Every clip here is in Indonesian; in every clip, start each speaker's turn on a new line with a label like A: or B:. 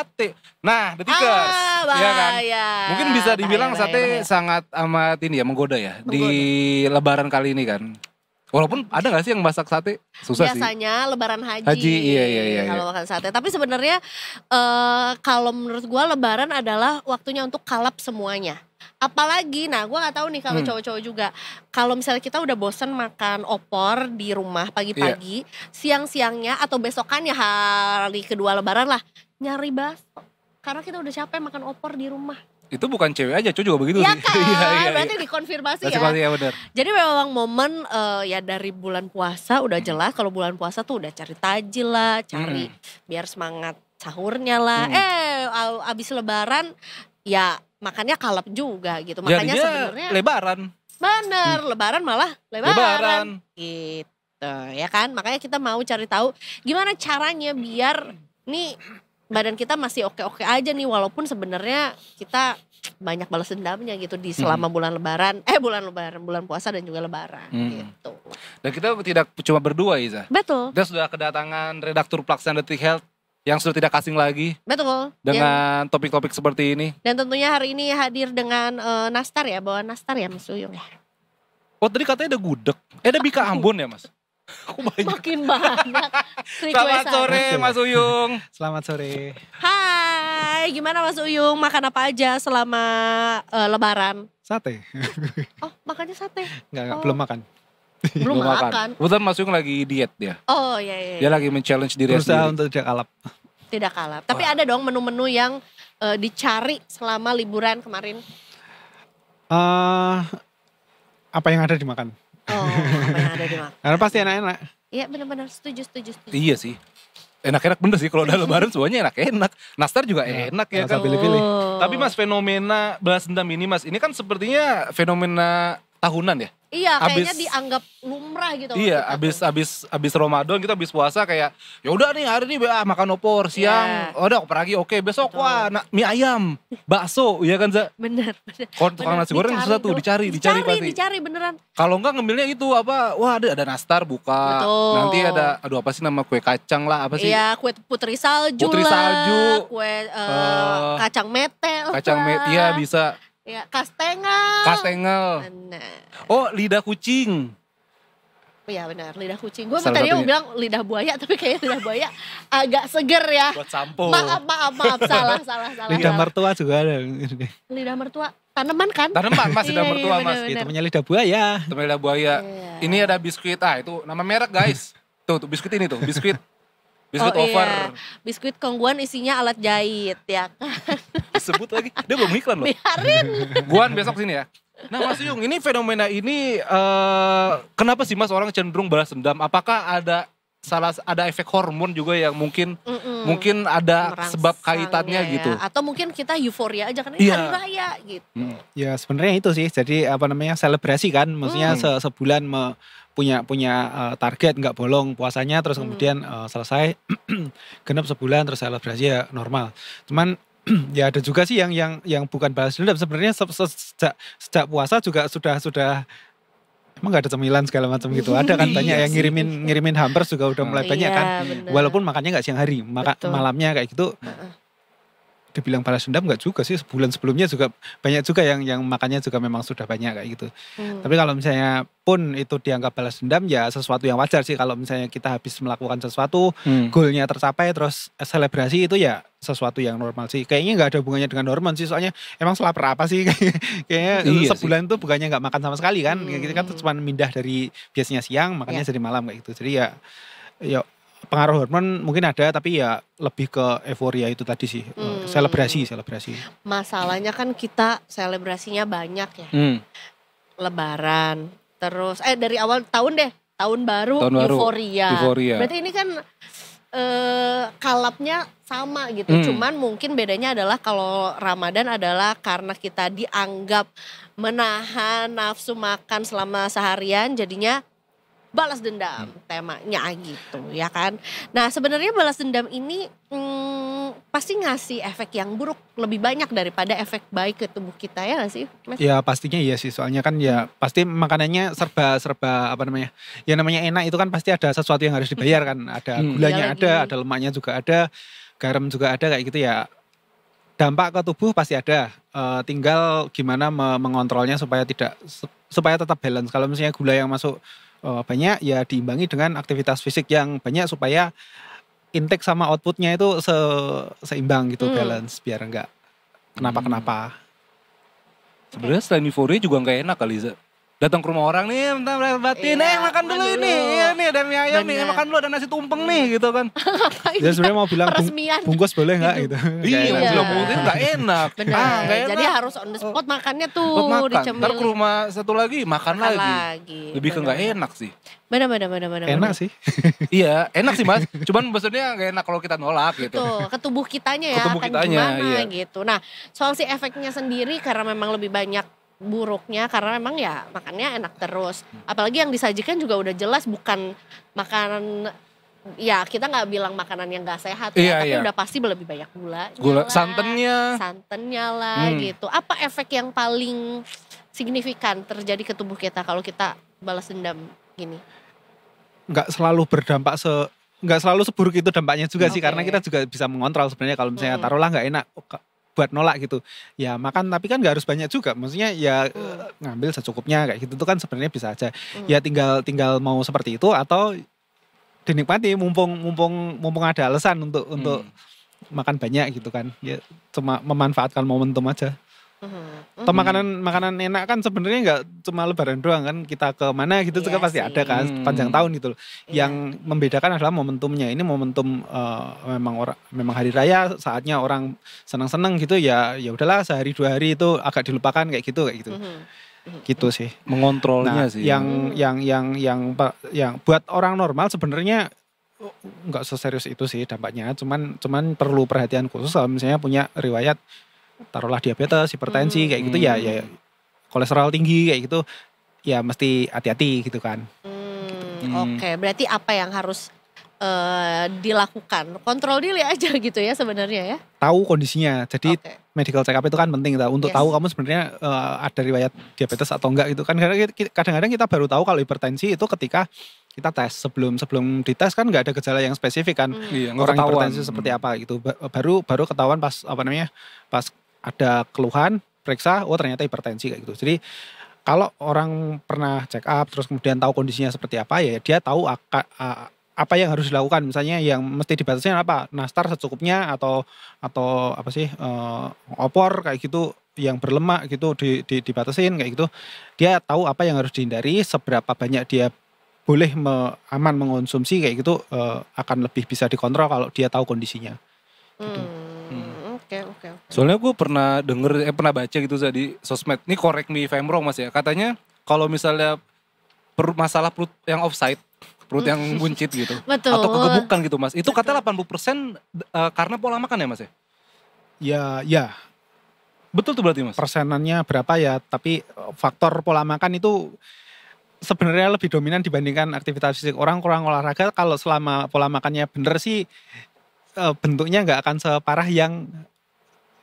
A: sate. Nah, detikers, ya kan? Mungkin bisa dibilang sate sangat amat ini ya, menggoda ya di Lebaran kali ini kan. Walaupun ada gak sih yang masak sate? Susah sih.
B: Biasanya Lebaran haji.
A: Iya.
B: Kalau makan sate. Tapi sebenarnya kalau menurut gue Lebaran adalah waktunya untuk kalap semuanya. Apalagi, nah gue nggak tahu nih kalau cowok-cowok juga. Kalau misalnya kita udah bosen makan opor di rumah pagi-pagi, siang-siangnya atau besokannya hari kedua Lebaran lah, nyari bakso. Karena kita udah capek makan opor di rumah.
A: Itu bukan cewek aja, cowok juga begitu
B: ya
A: sih.
B: Kan?
A: Iya.
B: Berarti dikonfirmasi ya.
A: Ya benar.
B: Jadi memang momen ya dari bulan puasa udah jelas. Kalau bulan puasa tuh udah cari tajil lah, cari biar semangat sahurnya lah. Abis Lebaran ya makannya kalap juga gitu. Makanya sebenarnya
A: Lebaran.
B: Bener, Lebaran malah lebaran. Gitu ya kan. Makanya kita mau cari tahu gimana caranya biar nih badan kita masih oke-oke aja nih, walaupun sebenarnya kita banyak balas dendamnya gitu di selama bulan puasa dan juga Lebaran gitu.
A: Dan kita tidak cuma berdua, Iza.
B: Betul.
A: Kita sudah kedatangan redaktur pelaksana Detik Health yang sudah tidak asing lagi.
B: Betul.
A: Dengan topik-topik seperti ini.
B: Dan tentunya hari ini hadir dengan nastar ya, bawa nastar ya Mas Uyung ya.
A: Oh tadi katanya ada gudeg, ada Bika Ambon ya Mas?
B: Makin banyak.
A: Selamat sore Mas Uyung.
C: Selamat sore.
B: Hai, gimana Mas Uyung? Makan apa aja selama Lebaran?
C: Sate.
B: Oh, makannya sate?
C: Enggak, belum makan.
B: Belum makan.
A: Kebetulan Mas Uyung lagi diet dia.
B: Oh iya.
A: Dia lagi men-challenge diri sendiri.
C: Berusaha untuk tidak kalap.
B: Tidak kalap. Tapi ada dong menu-menu yang dicari selama liburan kemarin?
C: Apa yang ada dimakan.
B: Oh, apa yang ada dimakan.
C: Karena pasti enak-enak.
B: Iya benar-benar setuju.
A: Iya sih. Enak-enak bener sih kalau udah Lebaran semuanya enak-enak. Nastar juga enak ya kan.
C: Pilih-pilih.
A: Tapi Mas fenomena balas dendam ini Mas, ini kan sepertinya fenomena tahunan ya.
B: Iya, kayaknya dianggap lumrah gitu.
A: Iya, abis Ramadan kita abis puasa kayak ya udah nih hari ini makan opor siang, udah opor lagi oke, besok mie ayam, bakso, ya kan Za?
B: Bener.
A: Kalau tukang nasi goreng susah tuh dicari pasti.
B: Dicari beneran.
A: Kalau enggak ngambilnya itu apa? Wah, ada nastar buka.
B: Betul.
A: Nanti ada apa sih nama kue kacang lah apa sih?
B: Iya, kue putri salju lah. Kue kacang mete lah.
A: Iya bisa.
B: Ya, kastengel.
A: Nah. Oh, lidah kucing.
B: Iya benar, lidah kucing. Gue tadi mau bilang lidah buaya, tapi kayaknya lidah buaya agak seger ya.
A: Buat sampo.
B: Maaf, salah.
C: Lidah mertua juga ada.
B: Lidah mertua, tanaman kan?
A: Tanaman Mas, lidah mertua Mas.
C: Itu namanya lidah buaya.
A: Temen lidah buaya. Iya. Ini ada biskuit, itu nama merek guys. tuh biskuit ini tuh, biskuit over. Iya.
B: Biskuit Kongguan isinya alat jahit ya kan.
A: Disebut lagi, dia belum iklan loh.
B: Biarin.
A: Guan besok sini ya. Nah Mas Yung, ini fenomena ini kenapa sih Mas orang cenderung balas dendam? Apakah ada efek hormon juga yang mungkin ada sebab kaitannya ya. Gitu?
B: Atau mungkin kita euforia aja kan ini hari raya gitu.
C: Ya sebenarnya itu sih. Jadi selebrasi kan, maksudnya sebulan punya target nggak bolong puasanya, terus kemudian selesai genap sebulan terus selebrasi ya normal. Cuman ya ada juga sih yang bukan balas dendam sebenarnya sejak puasa juga sudah emang nggak ada cemilan segala macam gitu. Ada kan banyak yang ngirimin hampers juga udah mulai banyak kan. Bener. Walaupun makannya nggak siang hari, malamnya kayak gitu. Dibilang balas dendam nggak juga sih, sebulan sebelumnya juga banyak juga yang makannya juga memang sudah banyak kayak gitu. Tapi kalau misalnya pun itu dianggap balas dendam ya sesuatu yang wajar sih. Kalau misalnya kita habis melakukan sesuatu, goalnya tercapai terus selebrasi itu ya sesuatu yang normal sih. Kayaknya nggak ada hubungannya dengan hormon sih, soalnya emang lapar apa sih kayaknya sebulan itu bukannya nggak makan sama sekali kan. Kita kan cuma mindah dari biasanya siang makannya jadi malam kayak gitu. Jadi ya pengaruh hormon mungkin ada, tapi ya lebih ke euforia itu tadi sih. Selebrasi.
B: Masalahnya kan kita selebrasinya banyak ya. Lebaran, terus dari awal tahun deh, tahun baru. Euforia. Berarti ini kan kalapnya sama gitu. Cuman mungkin bedanya adalah kalau Ramadan adalah karena kita dianggap menahan nafsu makan selama seharian, jadinya balas dendam temanya gitu ya kan. Nah sebenarnya balas dendam ini pasti ngasih efek yang buruk lebih banyak daripada efek baik ke tubuh kita ya nggak sih, Mas?
C: Ya pastinya iya sih, soalnya kan ya pasti makanannya serba apa namanya, ya namanya enak itu kan pasti ada sesuatu yang harus dibayar kan, ada gulanya
B: Iya
C: ada lemaknya juga ada, garam juga ada kayak gitu ya. Dampak ke tubuh pasti ada, tinggal gimana mengontrolnya supaya supaya tetap balance. Kalau misalnya gula yang masuk banyak ya diimbangi dengan aktivitas fisik yang banyak supaya intake sama outputnya itu seimbang gitu, balance biar enggak kenapa-kenapa.
A: Sebenarnya selain euforia juga nggak enak kali, Za. Datang ke rumah orang nih, bentar batin, makan dulu ini, iya nih ada mie ayam nih, makan dulu ada nasi tumpeng nih gitu kan.
C: Ya sebenarnya mau bilang
B: Peresmian.
C: bungkus boleh nggak gitu.
A: Iya,
B: Iya.
A: bilang mungkin nggak enak.
B: Benar.
A: Nggak enak.
B: Jadi harus on the spot makannya tuh
A: Buat makan,
B: dicemil.
A: ntar ke rumah satu lagi makan lagi. Lebih ke nggak enak sih.
B: Benar.
C: Enak sih.
A: Iya, enak sih Mas. Cuman maksudnya nggak enak kalau kita nolak gitu.
B: Tuh, ke tubuh kitanya ya
A: Ke tubuh
B: akan
A: kitanya,
B: gimana
A: iya.
B: gitu. Nah, soal si efeknya sendiri karena memang lebih banyak buruknya karena memang ya makannya enak terus. Apalagi yang disajikan juga udah jelas bukan makanan, ya kita nggak bilang makanan yang nggak sehat ya,
A: Iya,
B: tapi
A: iya.
B: udah pasti lebih banyak gula, santannya lah gitu. Apa efek yang paling signifikan terjadi ke tubuh kita kalau kita balas dendam gini?
C: Nggak selalu nggak selalu seburuk itu dampaknya juga sih,
B: Oke.
C: karena kita juga bisa mengontrol sebenarnya. Kalau misalnya taruhlah nggak enak buat nolak gitu ya makan, tapi kan nggak harus banyak juga, maksudnya ya ngambil secukupnya kayak gitu tuh kan sebenarnya bisa aja. Ya tinggal mau seperti itu atau dinikmati mumpung ada alasan untuk makan banyak gitu kan, ya cuma memanfaatkan momentum aja. Atau makanan enak kan sebenarnya nggak cuma lebaran doang kan, kita ke mana gitu
B: Iya
C: juga pasti
B: sih.
C: ada kan panjang tahun gitu loh.
B: Iya.
C: Yang membedakan adalah momentumnya. Ini momentum memang hari raya, saatnya orang senang-senang gitu ya udahlah sehari 2 hari itu agak dilupakan kayak gitu gitu sih.
A: Mengontrolnya
C: Nah,
A: sih.
C: yang buat orang normal sebenarnya nggak seserius itu sih dampaknya. Cuman perlu perhatian khusus kalau misalnya punya riwayat taruhlah diabetes, hipertensi kayak gitu ya kolesterol tinggi kayak gitu ya mesti hati-hati gitu kan.
B: Oke, berarti apa yang harus dilakukan? Kontrol diri aja gitu ya sebenarnya ya.
C: Tahu kondisinya. Jadi
B: Oke.
C: medical check up itu kan penting untuk
B: Yes.
C: tahu kamu sebenarnya ada riwayat diabetes atau enggak gitu kan. Kadang-kadang kita baru tahu kalau hipertensi itu ketika kita tes. Sebelum dites kan nggak ada gejala yang spesifik kan.
A: Iya, nggak
C: Orang
A: ketahuan.
C: hipertensi seperti apa gitu. Baru ketahuan pas pas ada keluhan, periksa, oh ternyata hipertensi kayak gitu. Jadi kalau orang pernah check up terus kemudian tahu kondisinya seperti apa ya dia tahu apa yang harus dilakukan. Misalnya yang mesti dibatasi apa, nastar secukupnya atau apa sih opor kayak gitu yang berlemak gitu dibatasin kayak gitu. Dia tahu apa yang harus dihindari, seberapa banyak dia boleh aman mengonsumsi kayak gitu, akan lebih bisa dikontrol kalau dia tahu kondisinya.
B: Oke.
A: Soalnya gue pernah pernah baca gitu di sosmed. Ini correct me if I'm wrong Mas ya. Katanya kalau misalnya masalah perut yang offside, perut yang buncit gitu.
B: Betul.
A: Atau kegemukan gitu Mas. Itu katanya 80% karena pola makan ya Mas ya?
C: Ya
A: Betul tuh berarti Mas?
C: persenannya berapa ya, tapi faktor pola makan itu sebenarnya lebih dominan dibandingkan aktivitas fisik. Orang kurang olahraga kalau selama pola makannya bener sih bentuknya nggak akan separah yang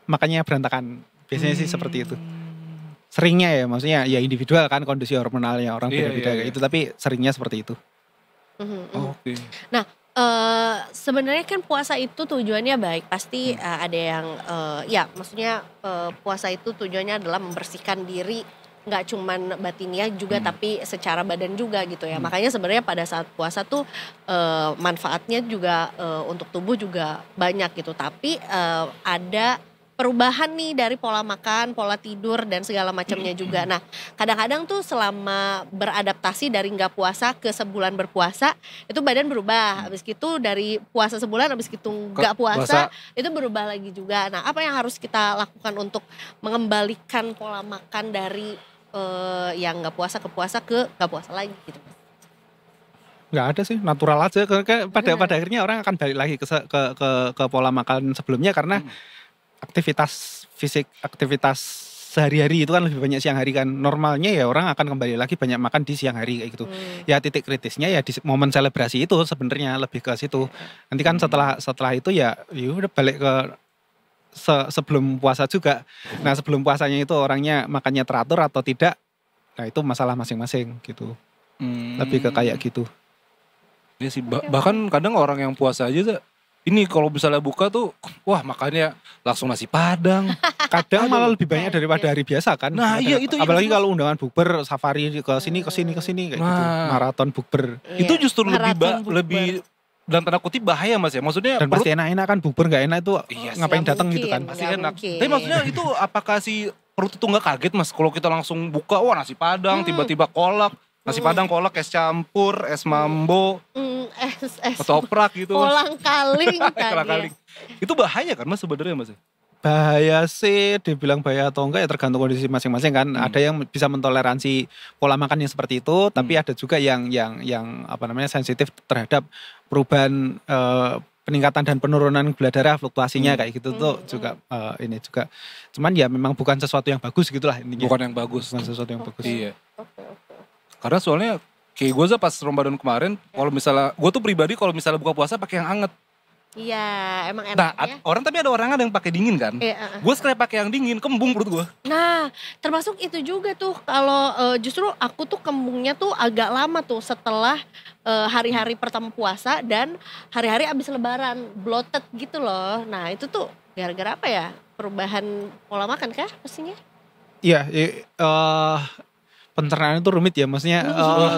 C: makannya berantakan. Biasanya sih seperti itu. Seringnya ya, maksudnya ya individual kan kondisi hormonalnya orang beda-beda kayak gitu, tapi seringnya seperti itu.
A: Oke.
B: Nah, sebenarnya kan puasa itu tujuannya baik. Pasti ada yang ya maksudnya puasa itu tujuannya adalah membersihkan diri, nggak cuman batinnya juga tapi secara badan juga gitu ya. Makanya sebenarnya pada saat puasa tuh manfaatnya juga untuk tubuh juga banyak gitu. Tapi ada perubahan nih dari pola makan, pola tidur dan segala macamnya juga. Nah, kadang-kadang tuh selama beradaptasi dari nggak puasa ke sebulan berpuasa, itu badan berubah. Habis itu dari puasa sebulan, habis itu nggak puasa, itu berubah lagi juga. Nah, apa yang harus kita lakukan untuk mengembalikan pola makan dari yang nggak puasa ke puasa ke nggak puasa lagi gitu?
C: Nggak ada sih, natural aja. Pada akhirnya orang akan balik lagi ke pola makan sebelumnya karena aktivitas fisik, aktivitas sehari-hari itu kan lebih banyak siang hari kan. Normalnya ya orang akan kembali lagi banyak makan di siang hari kayak gitu. Ya titik kritisnya ya di momen selebrasi itu sebenarnya lebih ke situ. Nanti kan setelah itu ya udah balik ke sebelum puasa juga. Nah sebelum puasanya itu orangnya makannya teratur atau tidak. Nah itu masalah masing-masing gitu. Lebih ke kayak gitu.
A: Iya sih, bahkan kadang orang yang puasa aja ini kalau misalnya buka tuh, wah makannya langsung nasi padang.
C: Kadang malah lebih banyak daripada hari biasa kan.
A: Nah iya itu.
C: Apalagi kalau undangan bukber, safari ke sini kayak gitu. Maraton bukber.
A: Itu justru lebih dalam tanda kutip bahaya Mas ya. Maksudnya
C: dan pasti enak-enak kan, bukber gak enak itu ngapain datang gitu kan.
A: Pasti enak. Tapi maksudnya itu apakah si perut itu gak kaget Mas kalau kita langsung buka, wah nasi padang, tiba-tiba kolak. Nasi padang, kolak, es campur, es mambo, ketoprak gitu.
B: Kolang-kaling
A: tadi. Itu bahaya kan Mas sebenarnya Mas?
C: Bahaya sih, dibilang bahaya atau enggak ya tergantung kondisi masing-masing kan. Ada yang bisa mentoleransi pola makan yang seperti itu, tapi ada juga yang sensitif terhadap perubahan peningkatan dan penurunan gula darah, fluktuasinya kayak gitu tuh juga ini juga. Cuman ya memang bukan sesuatu yang bagus gitulah intinya.
A: Bukan yang bagus.
C: Bukan sesuatu yang bagus.
A: Iya. Karena soalnya kayak gue pas Ramadan kemarin, kalau misalnya gue tuh pribadi kalau misalnya buka puasa pakai yang anget.
B: Iya, emang enak.
A: Nah, ada orang yang pakai dingin kan. Gue sekali pakai yang dingin, kembung perut gue.
B: Nah, termasuk itu juga tuh kalau justru aku tuh kembungnya tuh agak lama tuh setelah hari-hari pertama puasa dan hari-hari abis lebaran, bloated gitu loh. Nah, itu tuh gara-gara apa ya? Perubahan pola makan kah pastinya?
C: Iya, pencernaan itu rumit ya, maksudnya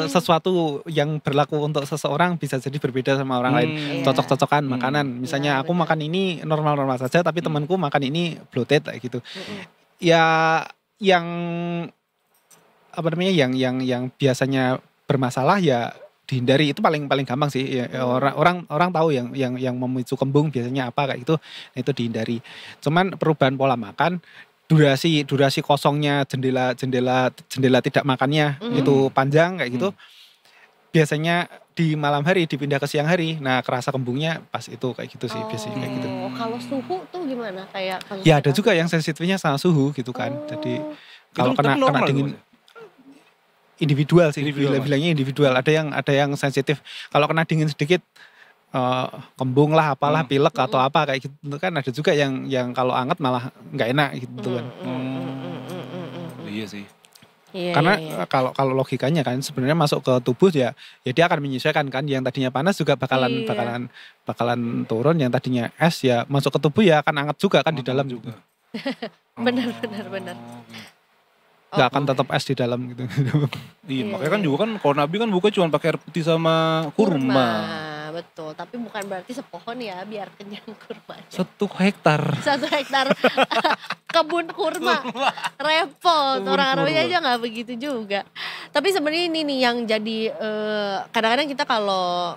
C: sesuatu yang berlaku untuk seseorang bisa jadi berbeda sama orang lain. Cocok-cocokan makanan, misalnya aku makan ini normal-normal saja, tapi temanku makan ini bloated kayak gitu. Ya, yang yang biasanya bermasalah ya dihindari, itu paling gampang sih. Ya, orang tahu yang memicu kembung biasanya apa kayak gitu, nah itu dihindari. Cuman perubahan pola makan, durasi kosongnya jendela tidak makannya itu panjang kayak gitu. Biasanya di malam hari dipindah ke siang hari. Nah, kerasa kembungnya pas itu kayak gitu sih biasanya kayak gitu.
B: Kalau suhu tuh gimana? Kayak
C: ya ada juga yang sensitifnya sama suhu gitu kan. Jadi kalau kena dingin individual sih, bilangnya individual. Ada yang sensitif. Kalau kena dingin sedikit kembung lah, apalah, pilek atau apa kayak gitu kan. Ada juga yang kalau anget malah nggak enak gitu kan.
A: Iya sih.
C: Karena kalau logikanya kan sebenarnya masuk ke tubuh ya dia akan menyesuaikan kan. Yang tadinya panas juga bakalan turun, yang tadinya es ya masuk ke tubuh ya akan anget juga kan di dalam juga.
B: Benar.
C: Gak akan tetap es di dalam gitu.
A: Iya, makanya kan juga kan kalau Nabi kan buka cuma pakai air putih sama kurma.
B: Betul, tapi bukan berarti sepohon ya biar kenyang kurmanya.
A: 1 hektar.
B: 1 hektar kebun kurma. Repot, orang Arabnya aja gak begitu juga. Tapi sebenarnya ini nih yang jadi kadang-kadang kita kalau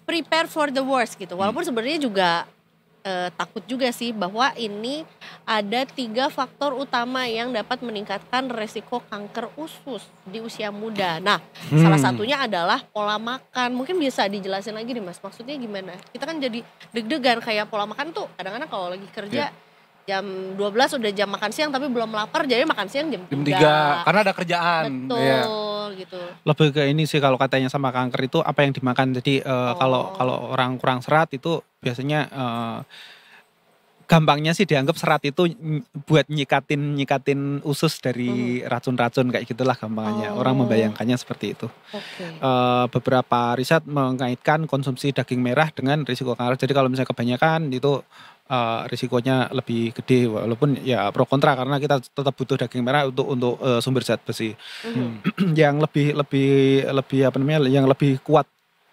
B: prepare for the worst gitu. Walaupun sebenarnya juga takut juga sih bahwa ini ada 3 faktor utama yang dapat meningkatkan resiko kanker usus di usia muda. Nah, salah satunya adalah pola makan. Mungkin bisa dijelasin lagi nih Mas, maksudnya gimana? Kita kan jadi deg-degan kayak pola makan tuh kadang-kadang kalau lagi kerja jam 12 udah jam makan siang tapi belum lapar, jadi makan siang jam 3.
A: Karena ada kerjaan.
B: Betul gitu.
C: Lebih ke ini sih kalau katanya sama kanker itu apa yang dimakan. Jadi kalau orang kurang serat itu biasanya gampangnya sih dianggap serat itu buat nyikatin usus dari racun-racun kayak gitulah gampangnya. Orang membayangkannya seperti itu. Beberapa riset mengaitkan konsumsi daging merah dengan risiko kanker. Jadi kalau misalnya kebanyakan itu risikonya lebih gede, walaupun ya pro kontra karena kita tetap butuh daging merah untuk sumber zat besi. Yang lebih yang lebih kuat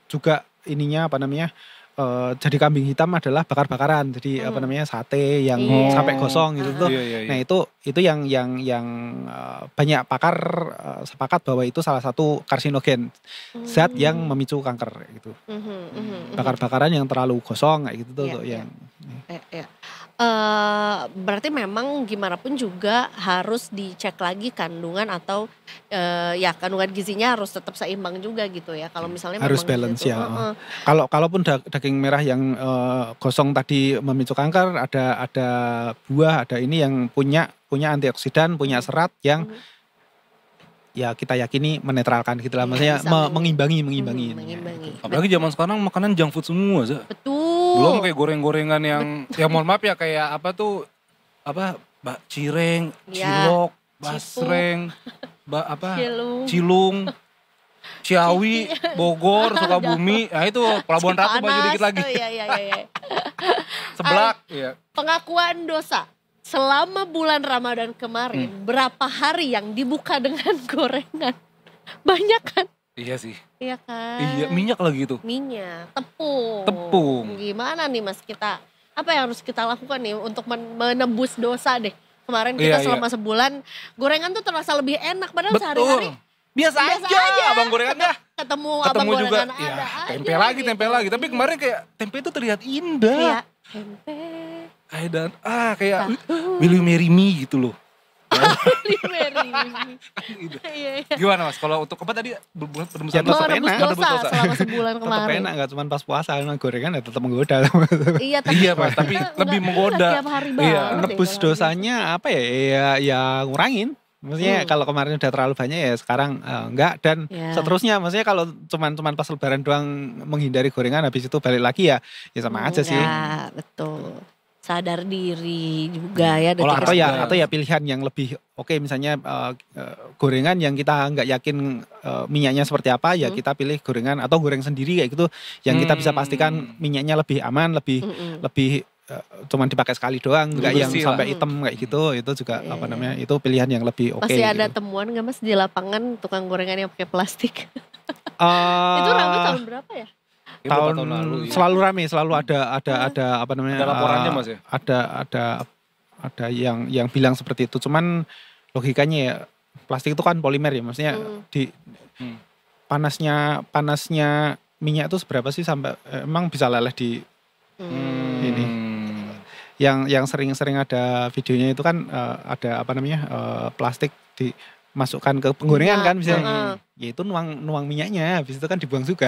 C: juga ininya jadi kambing hitam adalah bakar-bakaran. Jadi sate yang sampai gosong gitu tuh. Nah, itu yang banyak pakar sepakat bahwa itu salah satu karsinogen. Zat yang memicu kanker gitu. Bakar-bakaran yang terlalu gosong kayak gitu tuh yang
B: Berarti memang gimana pun juga harus dicek lagi kandungan atau ya kandungan gizinya harus tetap seimbang juga gitu ya. Kalau misalnya
C: Harus
B: memang
C: balance
B: gitu.
C: ya. Kalaupun daging merah yang gosong tadi memicu kanker, ada buah, ada ini yang punya antioksidan, punya serat yang ya kita yakini menetralkan gitu lah. Maksudnya mengimbangi.
B: Mengimbangi.
A: Apalagi zaman sekarang makanan junk food semua, Za.
B: Betul.
A: Belum kayak goreng-gorengan yang ya mohon maaf ya kayak apa tuh cireng, cilok, basreng, cilung, Ciawi, Bogor, Sukabumi, nah itu Pelabuhan Ratu maju dikit lagi.
B: Iya.
A: Seblak, iya.
B: Pengakuan dosa. Selama bulan Ramadan kemarin, berapa hari yang dibuka dengan gorengan? Banyak kan?
A: Iya sih.
B: Iya kan?
A: Iya, minyak lagi itu.
B: Minyak, tepung.
A: Tepung.
B: Gimana nih Mas kita, apa yang harus kita lakukan nih untuk menebus dosa deh? Kemarin kita selama sebulan, gorengan tuh terasa lebih enak. Padahal sehari-hari
A: biasa aja. Abang gorengannya.
B: Ketemu abang
A: juga.
B: gorengan
A: Ya,
B: ada
A: tempe lagi. Tapi kemarin kayak tempe itu terlihat indah.
B: Iya, tempe.
A: Dan kayak Will You Marry Me gitu loh. Gimana Mas kalau untuk apa tadi
C: Ya, tetap enak.
B: Dosa selama sebulan kemarin.
C: Tetap enak, gak cuma pas puasa, gorengan ya tetap menggoda.
B: Iya
A: Mas, tapi lebih menggoda.
B: Tiap hari banget.
C: Nebus dosanya apa ya ngurangin. Maksudnya kalau kemarin udah terlalu banyak ya sekarang enggak, dan seterusnya. Maksudnya kalau cuman pas lebaran doang menghindari gorengan, habis itu balik lagi ya sama aja sih.
B: Betul. Sadar diri juga ya.
C: Atau ya pilihan yang lebih oke, misalnya gorengan yang kita nggak yakin minyaknya seperti apa, ya kita pilih gorengan atau goreng sendiri kayak gitu, yang kita bisa pastikan minyaknya lebih aman, lebih cuman dipakai sekali doang, nggak yang sampai hitam kayak gitu. Itu juga itu pilihan yang lebih oke.
B: Masih ada temuan nggak Mas di lapangan tukang gorengan yang pakai plastik? Itu rame tahun berapa ya?
C: Tahun lalu, selalu rame, selalu ada apa namanya?
A: Ada laporannya Mas ya?
C: Ada yang bilang seperti itu. Cuman logikanya ya plastik itu kan polimer ya, maksudnya di panasnya minyak itu seberapa sih sampai emang bisa leleh di ini. Yang sering ada videonya itu kan ada apa namanya plastik dimasukkan ke penggorengan kan misalnya. Ya itu nuang minyaknya, habis itu kan dibuang juga.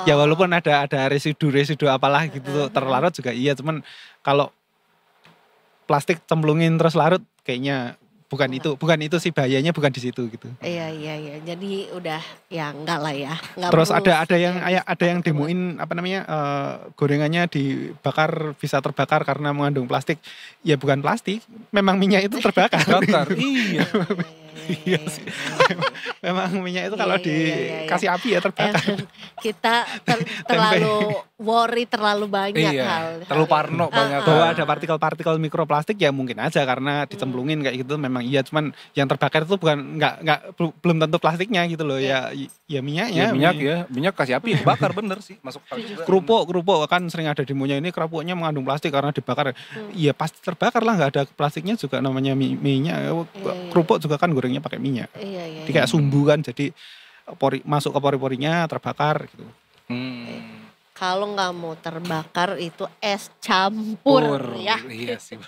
C: Ya walaupun ada residu apalah gitu terlarut juga iya, cuman kalau plastik cemplungin terus larut kayaknya bukan itu sih bahayanya, bukan di situ gitu.
B: Iya. Jadi udah ya enggak lah ya. Enggak
C: terus ada yang demoin apa namanya gorengannya dibakar bisa terbakar karena mengandung plastik. Ya bukan plastik, memang minyak itu terbakar.
B: Iya.
C: Iya sih. Memang minyak itu kalau dikasih api ya terbakar.
B: Kita terlalu worry terlalu banyak hal.
A: Terlalu parno banyak.
C: Bahwa ada partikel-partikel mikroplastik ya mungkin aja karena dicemplungin kayak gitu memang iya, cuman yang terbakar itu bukan belum tentu plastiknya gitu loh. Ya minyaknya.
A: Minyak kasih api bakar bener sih masuk.
C: Kerupuk kan sering ada demonya ini kerupuknya mengandung plastik karena dibakar. Iya pasti terbakar lah, nggak ada plastiknya juga namanya minyak. Kerupuk juga kan gorengnya pakai minyak. Jadi kayak sumbu kan, jadi masuk ke pori-porinya terbakar gitu.
B: Kalau nggak mau terbakar itu es campur ya.
A: Iya sih.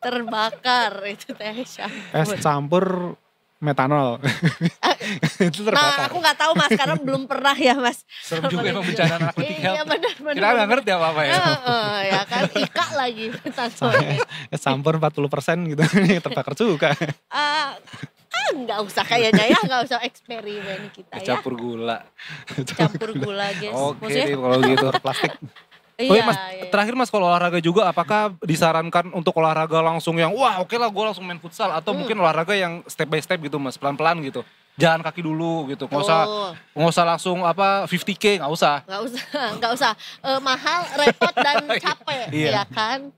B: Terbakar itu es campur.
C: Es campur metanol. Itu terbakar.
B: Nah aku nggak tahu Mas karena belum pernah ya Mas.
A: Serem juga emang bencana narkotik.
B: Iya benar.
A: Kita nggak ngerti apa ya.
B: Ya kan Ika lagi.
C: Es campur 40% gitu terbakar juga.
B: Nggak usah kayaknya ya, nggak usah eksperimen kita ya.
A: Campur gula
B: guys.
A: Oke kalau gitu plastik. Mas, terakhir Mas kalau olahraga juga apakah disarankan untuk olahraga langsung yang wah oke lah gue langsung main futsal atau mungkin olahraga yang step by step gitu Mas, pelan-pelan gitu. Jalan kaki dulu gitu. Nggak usah langsung 50K, nggak usah.
B: Mahal, repot dan capek ya kan.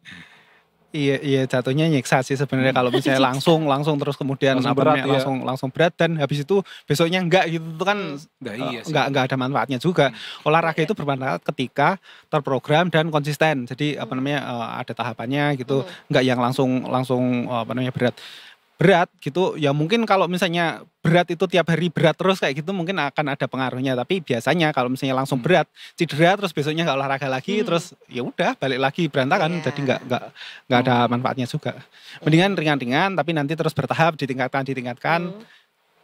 C: Iya jatuhnya nyiksa sih sebenarnya kalau misalnya langsung terus kemudian langsung berat dan habis itu besoknya enggak gitu itu kan enggak ada manfaatnya juga. Olahraga itu bermanfaat ketika terprogram dan konsisten. Jadi apa namanya ada tahapannya gitu, enggak yang langsung apa namanya berat berat gitu, ya mungkin kalau misalnya berat itu tiap hari berat terus kayak gitu mungkin akan ada pengaruhnya. Tapi biasanya kalau misalnya langsung berat, cedera terus besoknya nggak olahraga lagi, terus ya udah balik lagi berantakan,
B: Iya.
C: jadi nggak ada manfaatnya juga. Mendingan ringan-ringan tapi nanti terus bertahap ditingkatkan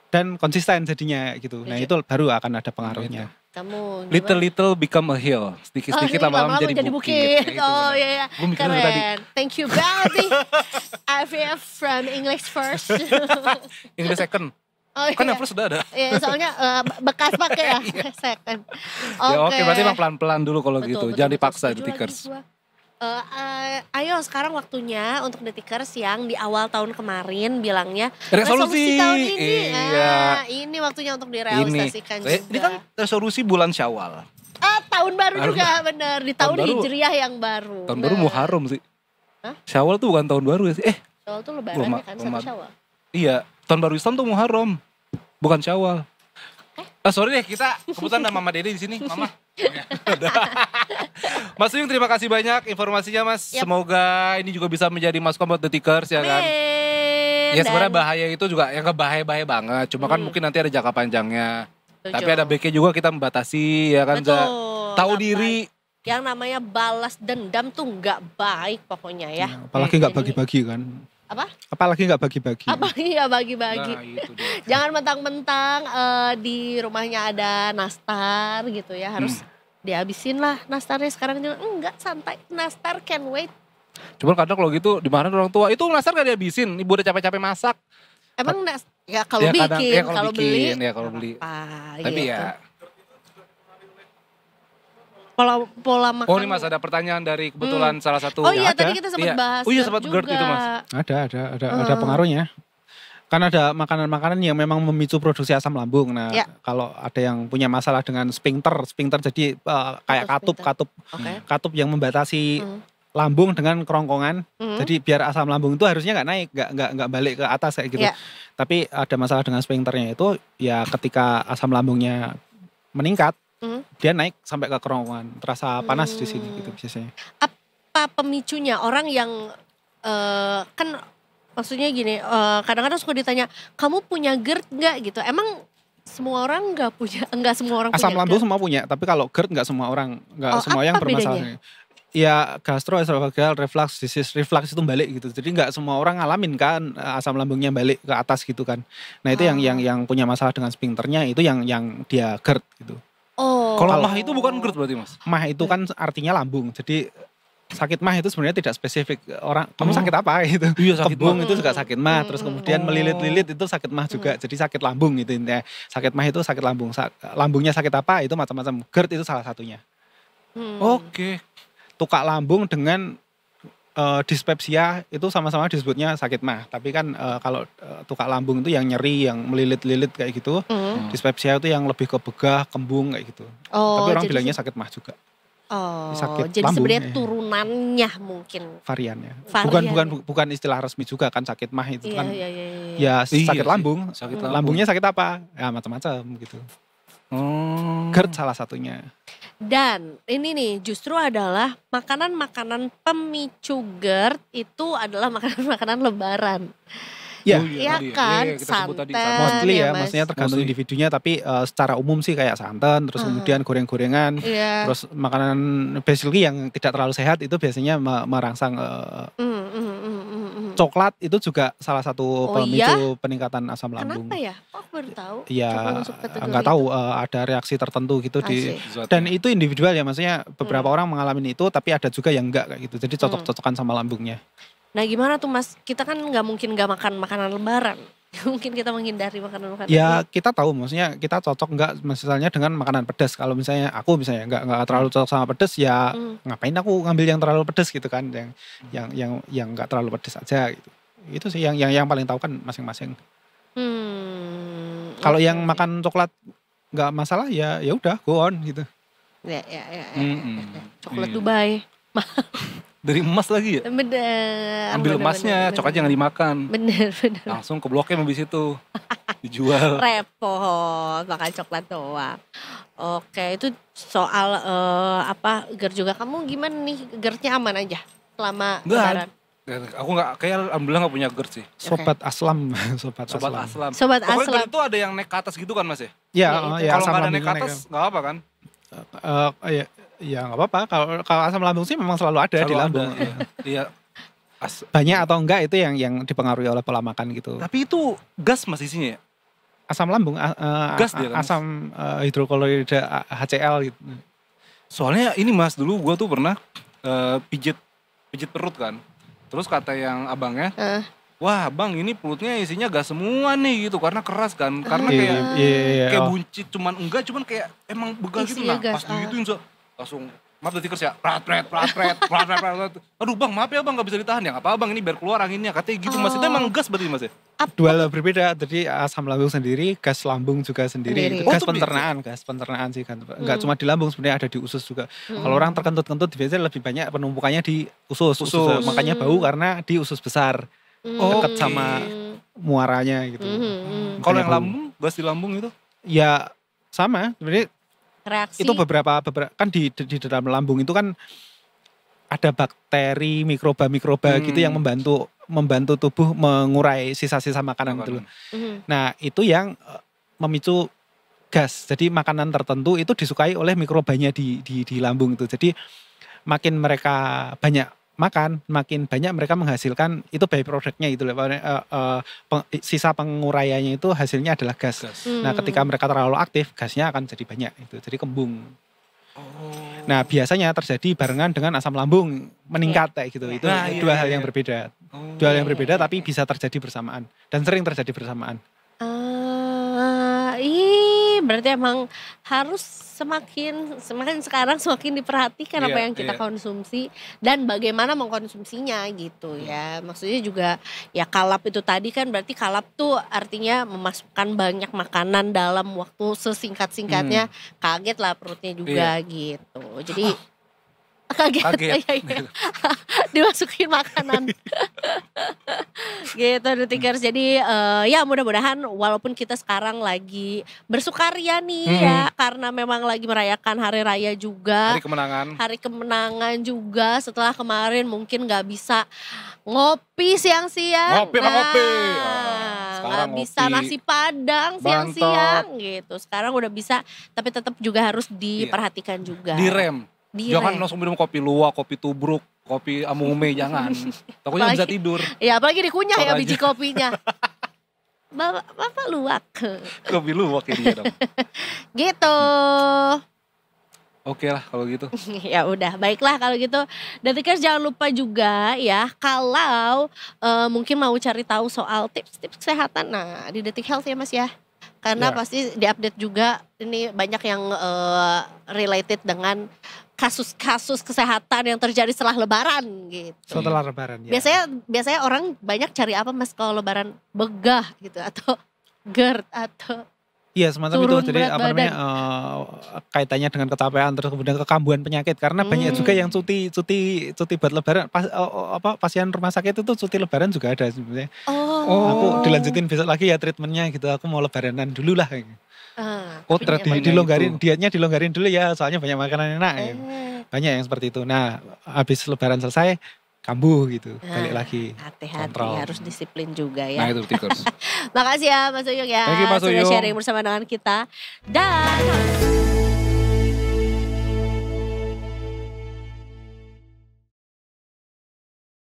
C: dan konsisten jadinya gitu. Nah itu baru akan ada pengaruhnya.
B: Kamu
A: Little little become a hill, sedikit-sedikit lama-lama jadi bukit. Ya, itu
B: Oh
A: benar.
B: iya,
A: Gua mikir dari tadi.
B: keren. Thank you baby. IVF from English first.
A: English second.
B: Oh,
A: Kan
B: iya.
A: yang first sudah ada.
B: Iya, soalnya bekas pakai ya, second.
A: Ya oke, berarti emang pelan-pelan dulu kalau
B: Betul,
A: gitu.
B: betul,
A: Jangan
B: betul.
A: dipaksa
B: Setuju
A: detikers.
B: lagi gua. Ayo sekarang waktunya untuk detikers yang di awal tahun kemarin bilangnya
A: Resolusi.
B: tahun ini.
A: Iya.
B: Ini waktunya untuk
A: Ini.
B: direalisasikan juga.
A: Ini kan resolusi bulan Syawal.
B: Tahun baru juga bener di tahun
A: Tahun baru.
B: Hijriah yang baru.
A: Tahun baru Muharram sih.
B: Hah?
A: Syawal tuh bukan tahun baru ya sih.
B: Syawal tuh lebaran ya kan sama
A: Roma-
B: Syawal.
A: Iya, tahun baru Islam tuh Muharram. Bukan Syawal. Sorry deh, kita kebetulan ada Mama Dede di sini, Mama. Mas Yung, terima kasih banyak informasinya Mas.
B: Yap.
A: Semoga ini juga bisa menjadi masukan buat detikers ya kan.
B: Amin.
A: Ya sebenarnya
B: Dan-
A: bahaya itu juga yang bahaya banget. Cuma kan mungkin nanti ada jangka panjangnya.
B: Setuju.
A: Tapi ada baiknya juga kita membatasi ya kan.
B: Betul.
A: Za. Tahu
B: nggak
A: diri.
B: baik. Yang namanya balas dendam tuh nggak baik pokoknya ya.
C: Apalagi nggak
B: Jadi-
C: bagi-bagi kan.
B: Apa?
C: Apalagi nggak bagi-bagi.
B: Apalagi nggak bagi-bagi.
A: Nah, itu dia.
B: Jangan mentang-mentang di rumahnya ada nastar gitu ya, harus dihabisin lah nastarnya sekarang juga. Enggak, santai, nastar can wait.
A: Cuman kadang kalau gitu dimarahin orang tua, itu nastar gak dihabisin, ibu udah capek-capek masak.
B: Emang ya kalau
A: Ya kadang-
B: bikin,
A: ya kalau
B: kalau
A: bikin,
B: beli,
A: ya kalau
B: nggak
A: beli.
B: apa-apa,
A: Tapi
B: gitu.
A: ya,
B: Pola makan.
A: oh ini Mas ada pertanyaan dari kebetulan salah satu.
B: Oh iya,
C: ada.
B: tadi kita sempat
A: Iya.
B: bahas
A: Oh iya,
B: GERD
A: sempat
B: juga.
A: GERD itu, Mas.
C: Ada pengaruhnya. Kan ada makanan-makanan yang memang memicu produksi asam lambung. Nah,
B: Ya.
C: kalau ada yang punya masalah dengan sphincter jadi kayak
B: Sphincter? Oke.
C: katup yang membatasi
B: Hmm.
C: lambung dengan kerongkongan.
B: Hmm.
C: Jadi biar asam lambung itu harusnya nggak naik, nggak balik ke atas kayak gitu.
B: Ya.
C: Tapi ada masalah dengan sphincternya itu ya ketika asam lambungnya meningkat,
B: Hmm.
C: dia naik sampai ke kerongkongan, terasa panas di sini gitu biasanya.
B: Apa pemicunya orang yang kan maksudnya gini, kadang-kadang suka ditanya, kamu punya GERD nggak gitu? Emang semua orang nggak punya, nggak semua orang
C: Asam
B: punya
C: lambung
B: GERD?
C: semua punya, tapi kalau GERD nggak semua orang, nggak
B: Oh,
C: semua yang
B: apa
C: bermasalah. Ya gastroesophageal reflux disease, reflux itu balik gitu. Jadi nggak semua orang ngalamin kan asam lambungnya balik ke atas gitu kan. Nah itu yang punya masalah dengan sphincternya itu yang dia GERD gitu.
B: Oh.
A: Kalau mah itu bukan GERD berarti Mas?
C: Mah itu kan artinya lambung. Jadi sakit mah itu sebenarnya tidak spesifik orang kamu sakit apa gitu.
A: Iya, sakit
C: Kembung
A: mah.
C: itu juga sakit mah, terus kemudian melilit-lilit itu sakit mah juga. Jadi sakit lambung gitu intinya. Sakit mah itu sakit lambung. Lambungnya sakit apa itu macam-macam. GERD itu salah satunya.
A: Oke.
C: Tukak lambung dengan dispepsia itu sama-sama disebutnya sakit mah. Tapi kan kalau tukak lambung itu yang nyeri, yang melilit-lilit kayak gitu. Dispepsia itu yang lebih ke begah, kembung kayak gitu.
B: Oh,
C: Tapi orang
B: jadi-
C: bilangnya sakit mah juga.
B: Oh,
C: sakit
B: jadi
C: lambung,
B: sebenarnya
C: ya.
B: turunannya mungkin.
C: Variannya.
B: Varian,
C: Bukan istilah resmi juga kan sakit mah itu
B: Iya,
C: kan.
B: iya, iya.
C: Ya
A: Iya
C: sakit
A: sih,
C: lambung.
A: sakit lambung.
C: Lambungnya sakit apa? Ya macam-macam gitu.
A: Oh.
C: GERD salah satunya.
B: Dan ini nih justru adalah makanan-makanan pemicu GERD itu adalah makanan-makanan lebaran.
C: Ya,
A: Oh
B: Iya
A: tadi ya.
B: kan,
A: Iya, kita sebut tadi,
B: santan.
C: mostly
B: ya,
C: ya,
B: Mas.
C: maksudnya tergantung
A: Mostly.
C: individunya, tapi secara umum sih kayak santan, terus kemudian goreng-gorengan,
B: Iya.
C: terus makanan basically yang tidak terlalu sehat itu biasanya merangsang coklat itu juga salah satu
B: Oh
C: pemicu peningkatan asam lambung.
B: Kenapa ya? Kok aku baru tahu?
C: Ya
B: Coba masuk kategori
C: nggak
B: itu.
C: tahu ada reaksi tertentu gitu di
B: Asik.
C: dan itu individual ya, maksudnya beberapa orang mengalami itu tapi ada juga yang enggak kayak gitu. Jadi cocok-cocokan sama lambungnya.
B: Nah gimana tuh Mas? Kita kan nggak mungkin nggak makan makanan lebaran. Mungkin kita menghindari makanan-makanan
C: Ya
B: ini.
C: kita tahu maksudnya kita cocok enggak misalnya dengan makanan pedas. Kalau misalnya aku misalnya enggak terlalu cocok sama pedas ya ngapain aku ngambil yang terlalu pedas gitu kan, yang enggak terlalu pedas aja gitu. Itu sih yang paling tahu kan masing-masing. Kalau yang makan coklat enggak masalah ya udah go on gitu.
B: Ya. Coklat
A: Iya.
B: Dubai.
A: Dari emas lagi ya?
B: Bener.
A: Ambil
B: bener,
A: emasnya,
B: bener,
A: coklat jangan dimakan.
B: Bener.
A: Langsung ke Blok M habis itu. Dijual.
B: Repot makan coklat doang. Oke, itu soal GERD juga. Kamu gimana nih? GERD-nya aman aja selama
A: Enggak.
B: lebaran?
A: Aku nggak, kayak alhamdulillah nggak punya GERD sih.
C: Sobat Aslam,
A: Sobat Aslam.
B: Sobat
A: Pokoknya
B: Aslam.
A: GERD itu ada yang naik ke atas gitu kan Mas ya?
C: Ya,
B: Ya,
A: Kalau nggak ada
C: lambung
A: naik ke
C: naik.
A: atas nggak apa kan?
C: Ya nggak apa-apa. Kalau asam lambung sih memang selalu ada
A: Selalu
C: di lambung.
A: ada, iya.
C: Banyak atau enggak itu yang dipengaruhi oleh pola makan gitu.
A: Tapi itu gas Mas isinya ya?
C: Asam lambung,
A: Gas dia kan?
C: asam hidroklorida HCl gitu.
A: Soalnya ini Mas, dulu gua tuh pernah pijit perut kan. Terus kata yang abangnya, wah bang ini perutnya isinya gas semua nih gitu karena keras kan. Karena kayak buncit cuman kayak emang begal gitu.
B: Isinya
A: Nah
B: gas,
A: pas digituin langsung, maaf detikers ya, prat. Aduh bang maaf ya bang gak bisa ditahan ya. Gak apa bang ini biar keluar anginnya. Katanya gitu Mas, itu emang gas berarti Mas ya?
C: Dua hal berbeda, jadi asam lambung sendiri, gas lambung juga sendiri. Itu gas pencernaan sih kan. Enggak cuma di lambung, sebenarnya ada di usus juga. Kalau orang terkentut-kentut biasanya lebih banyak penumpukannya di usus. Makanya bau karena di usus besar. Dekat sama muaranya gitu.
A: Kalau yang lambung, gas di lambung itu?
C: Ya sama, sebenarnya
B: Reaksi.
C: itu beberapa kan di dalam lambung itu kan ada bakteri, mikroba gitu yang membantu tubuh mengurai sisa-sisa makanan gitu loh. Nah, itu yang memicu gas. Jadi makanan tertentu itu disukai oleh mikrobanya di lambung itu. Jadi makin mereka banyak makan, makin banyak mereka menghasilkan itu byproduct-nya itu loh. Sisa penguraiannya itu hasilnya adalah gas. Nah, ketika mereka terlalu aktif, gasnya akan jadi banyak itu. Jadi kembung. Nah, biasanya terjadi barengan dengan asam lambung meningkat kayak gitu. Itu dua hal yang berbeda. Dua hal yang berbeda tapi bisa terjadi bersamaan dan sering terjadi bersamaan.
B: Berarti emang harus semakin sekarang semakin diperhatikan apa yang kita konsumsi dan bagaimana mengkonsumsinya gitu ya. Maksudnya juga ya kalap itu tadi kan berarti kalap tuh artinya memasukkan banyak makanan dalam waktu sesingkat-singkatnya. Kaget lah perutnya juga gitu. Jadi kaget. Iya. Dimasukin makanan. Gitu Detikers. Jadi ya mudah-mudahan walaupun kita sekarang lagi bersukaria nih ya karena memang lagi merayakan hari raya juga. Hari kemenangan juga. Setelah kemarin mungkin gak bisa ngopi siang-siang.
A: Ngopi.
B: Gak bisa nasi padang siang-siang gitu. Sekarang udah bisa tapi tetap juga harus diperhatikan juga.
A: Direm. Jangan langsung minum kopi luwak, kopi tubruk, kopi amume, jangan. Takutnya bisa tidur.
B: Ya apalagi dikunyah ya biji kopinya. Bapak luwak.
A: Kopi luwak ini dong.
B: Gitu.
A: Oke lah kalau gitu.
B: Ya udah, baiklah kalau gitu. Detikers jangan lupa juga ya kalau mungkin mau cari tahu soal tips-tips kesehatan. Nah, di Detik Health ya Mas ya. Karena pasti diupdate juga ini banyak yang related dengan kasus-kasus kesehatan yang terjadi setelah lebaran gitu.
C: Setelah lebaran ya.
B: Biasanya orang banyak cari apa Mas kalau lebaran? Begah gitu atau GERD atau
C: Iya semacam itu, jadi apa namanya kaitannya dengan kecapean terus kemudian kekambuhan penyakit karena banyak juga yang cuti buat lebaran pasien rumah sakit itu cuti lebaran juga ada sebenarnya. Aku dilanjutin besok lagi ya treatmentnya gitu, aku mau lebaranan dulu lah. Dilonggarin dulu ya soalnya banyak makanan enak. Banyak yang seperti itu. Nah habis lebaran selesai kambuh gitu, balik lagi.
B: Hati-hati, harus disiplin juga ya.
A: Nah itu Detikers.
B: Makasih ya Mas Uyung ya.
A: Thank you, Mas
B: sudah
A: Uyung.
B: sharing bersama dengan kita. Dan